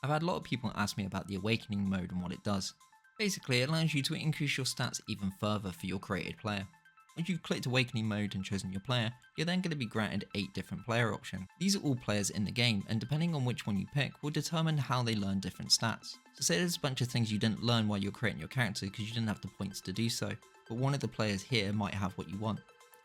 I've had a lot of people ask me about the Awakening mode and what it does. Basically, it allows you to increase your stats even further for your created player. Once you've clicked Awakening mode and chosen your player, you're then going to be granted 8 different player options. These are all players in the game, and depending on which one you pick will determine how they learn different stats. So say there's a bunch of things you didn't learn while you're creating your character because you didn't have the points to do so, but one of the players here might have what you want.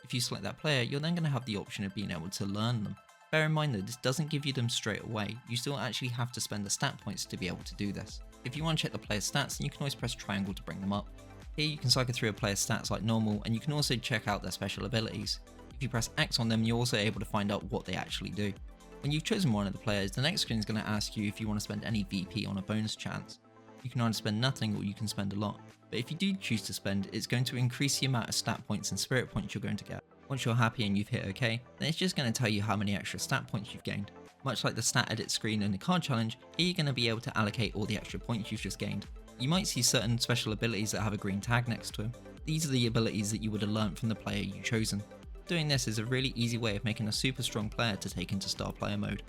If you select that player, you're then going to have the option of being able to learn them. Bear in mind that this doesn't give you them straight away, you still actually have to spend the stat points to be able to do this. If you want to check the player's stats, then you can always press triangle to bring them up. Here you can cycle through a player's stats like normal, and you can also check out their special abilities. If you press X on them, you're also able to find out what they actually do. When you've chosen one of the players, the next screen is going to ask you if you want to spend any VP on a bonus chance. You can either spend nothing or you can spend a lot, but if you do choose to spend, it's going to increase the amount of stat points and spirit points you're going to get. Once you're happy and you've hit OK, then it's just going to tell you how many extra stat points you've gained. Much like the stat edit screen in the card challenge, here you're going to be able to allocate all the extra points you've just gained. You might see certain special abilities that have a green tag next to them. These are the abilities that you would have learnt from the player you've chosen. Doing this is a really easy way of making a super strong player to take into star player mode.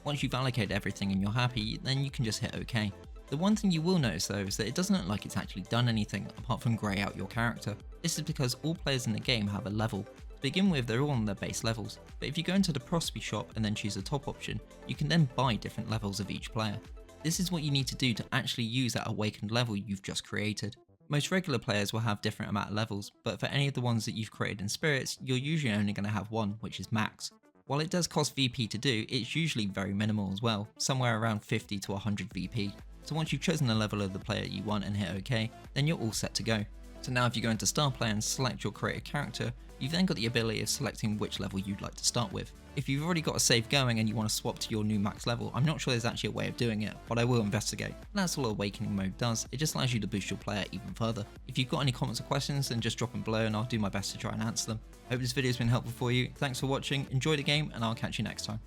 Once you've allocated everything and you're happy, then you can just hit OK. The one thing you will notice though is that it doesn't look like it's actually done anything apart from grey out your character. This is because all players in the game have a level. To begin with, they're all on their base levels, but if you go into the Prosby shop and then choose the top option, you can then buy different levels of each player. This is what you need to do to actually use that awakened level you've just created. Most regular players will have different amount of levels, but for any of the ones that you've created in spirits, you're usually only going to have one, which is max. While it does cost VP to do, it's usually very minimal as well, somewhere around 50 to 100 VP. So once you've chosen the level of the player you want and hit OK, then you're all set to go. So now if you go into Star Player and select your created character, you've then got the ability of selecting which level you'd like to start with. If you've already got a save going and you want to swap to your new max level, I'm not sure there's actually a way of doing it, but I will investigate. And that's all Awakening mode does, it just allows you to boost your player even further. If you've got any comments or questions, then just drop them below and I'll do my best to try and answer them. I hope this video has been helpful for you, thanks for watching, enjoy the game, and I'll catch you next time.